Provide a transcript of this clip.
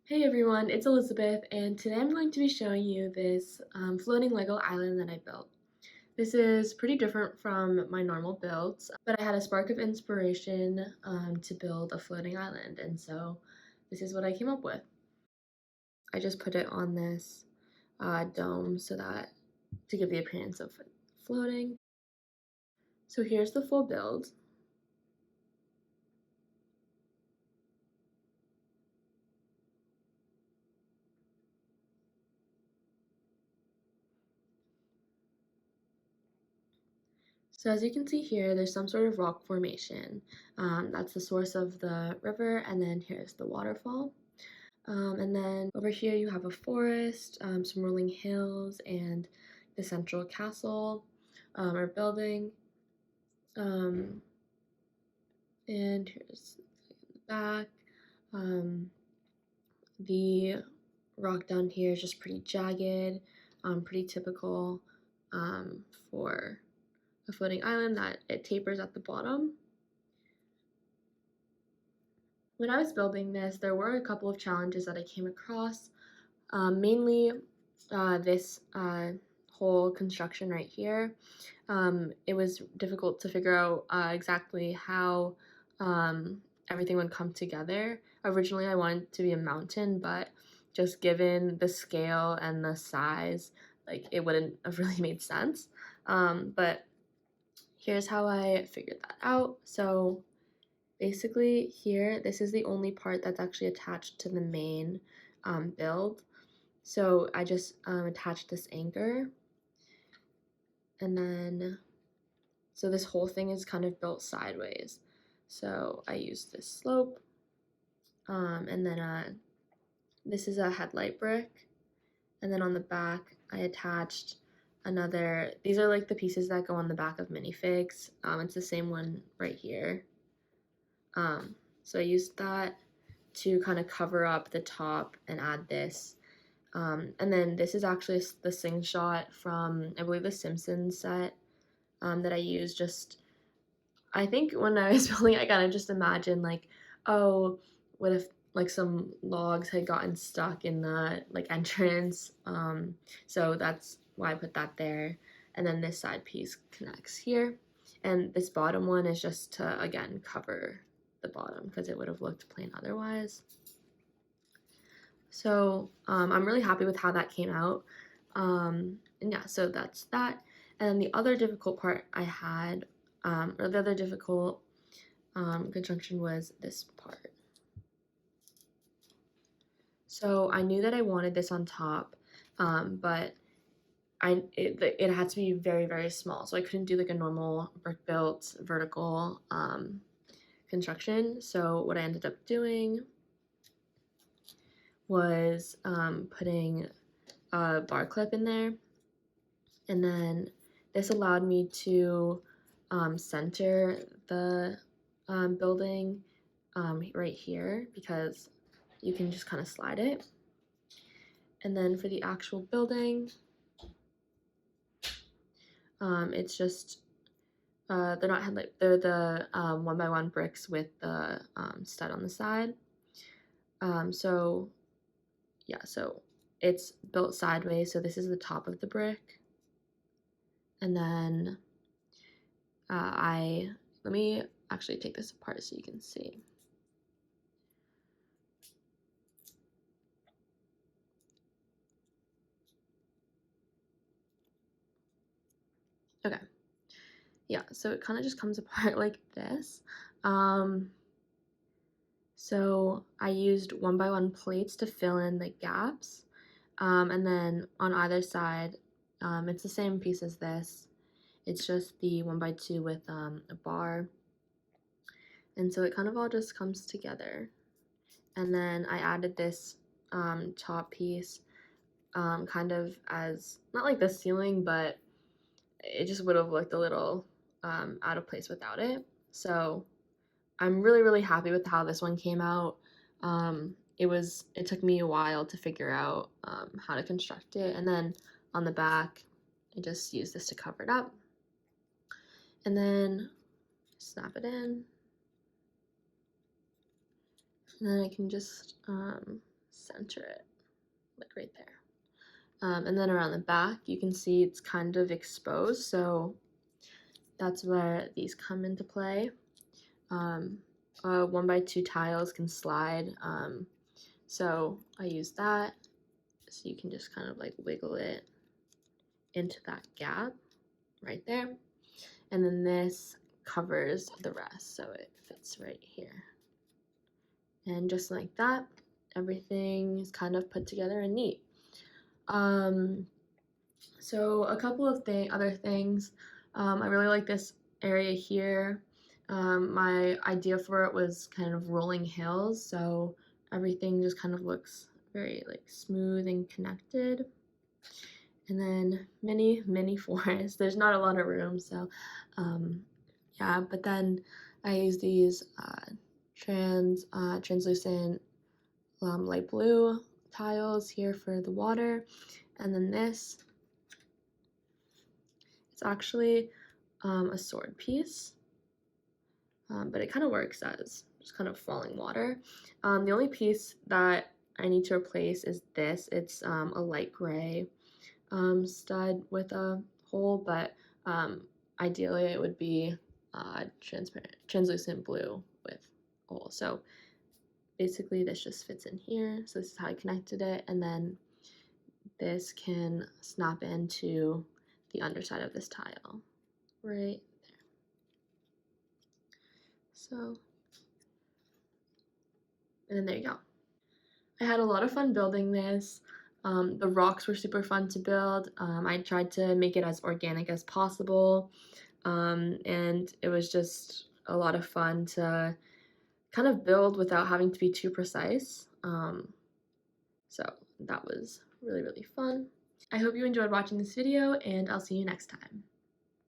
Hey everyone, it's Elizabeth, and today I'm going to be showing you this floating Lego island that I built. This is pretty different from my normal builds, but I had a spark of inspiration to build a floating island, and so this is what I came up with. I just put it on this dome so that to give the appearance of floating. So here's the full build. So as you can see here, there's some sort of rock formation. That's the source of the river, and then here's the waterfall. And then over here you have a forest, some rolling hills, and the central castle or building. Um, and here's the back. Um, the rock down here is just pretty jagged, pretty typical um, for a floating island that it tapers at the bottom. When I was building this, there were a couple of challenges that I came across. Mainly this whole construction right here. It was difficult to figure out exactly how everything would come together. Originally, I wanted it to be a mountain, but just given the scale and the size, like it wouldn't have really made sense. But here's how I figured that out. So basically here, this is the only part that's actually attached to the main build. So I just attached this anchor, and then so this whole thing is kind of built sideways. So I used this slope, and then this is a headlight brick, and then on the back I attached another. These are like the pieces that go on the back of minifigs. It's the same one right here. So I used that to kind of cover up the top and add this. And then this is actually the slingshot from, I believe, the Simpsons set that I used. Just, I think when I was building, I kind of just imagined like, oh, what if like some logs had gotten stuck in the like entrance? So that's why I put that there. And then this side piece connects here. And this bottom one is just to, again, cover the bottom because it would have looked plain otherwise. So I'm really happy with how that came out. And yeah, so that's that. And then the other difficult part I had, or the other difficult conjunction was this part. So I knew that I wanted this on top, but it had to be very, very small. So I couldn't do like a normal brick built vertical construction. So what I ended up doing was putting a bar clip in there, and then this allowed me to center the building right here because you can just kind of slide it. And then for the actual building, it's just they're not headlight, they're the 1x1 bricks with the stud on the side. So yeah, so it's built sideways, so this is the top of the brick. And then let me actually take this apart so you can see. Okay. Yeah, so it kind of just comes apart like this. So I used 1x1 plates to fill in the gaps. And then on either side, it's the same piece as this. It's just the 1x2 with a bar. And so it kind of all just comes together. And then I added this top piece kind of as, not like the ceiling, but it just would have looked a little out of place without it. So I'm really, really happy with how this one came out. It took me a while to figure out how to construct it. And then on the back, I just used this to cover it up. And then snap it in. And then I can just center it, like right there. And then around the back, you can see it's kind of exposed, so that's where these come into play. 1x2 tiles can slide, so I use that, so you can just kind of like wiggle it into that gap right there, and then this covers the rest, so it fits right here. And just like that, everything is kind of put together and neat. So a couple of other things. I really like this area here. My idea for it was kind of rolling hills, so everything just kind of looks very like smooth and connected. And then mini forest. There's not a lot of room, so yeah. But then I use these translucent light blue tiles here for the water, and then this. It's actually a sword piece, but it kind of works as just kind of falling water. The only piece that I need to replace is this. It's a light gray stud with a hole, but ideally it would be translucent blue with a hole. So basically this just fits in here. So this is how I connected it, and then this can snap into the underside of this tile right there. So, and then there you go. I had a lot of fun building this. The rocks were super fun to build. I tried to make it as organic as possible, and it was just a lot of fun to kind of build without having to be too precise. So that was really, really fun. I hope you enjoyed watching this video, and I'll see you next time.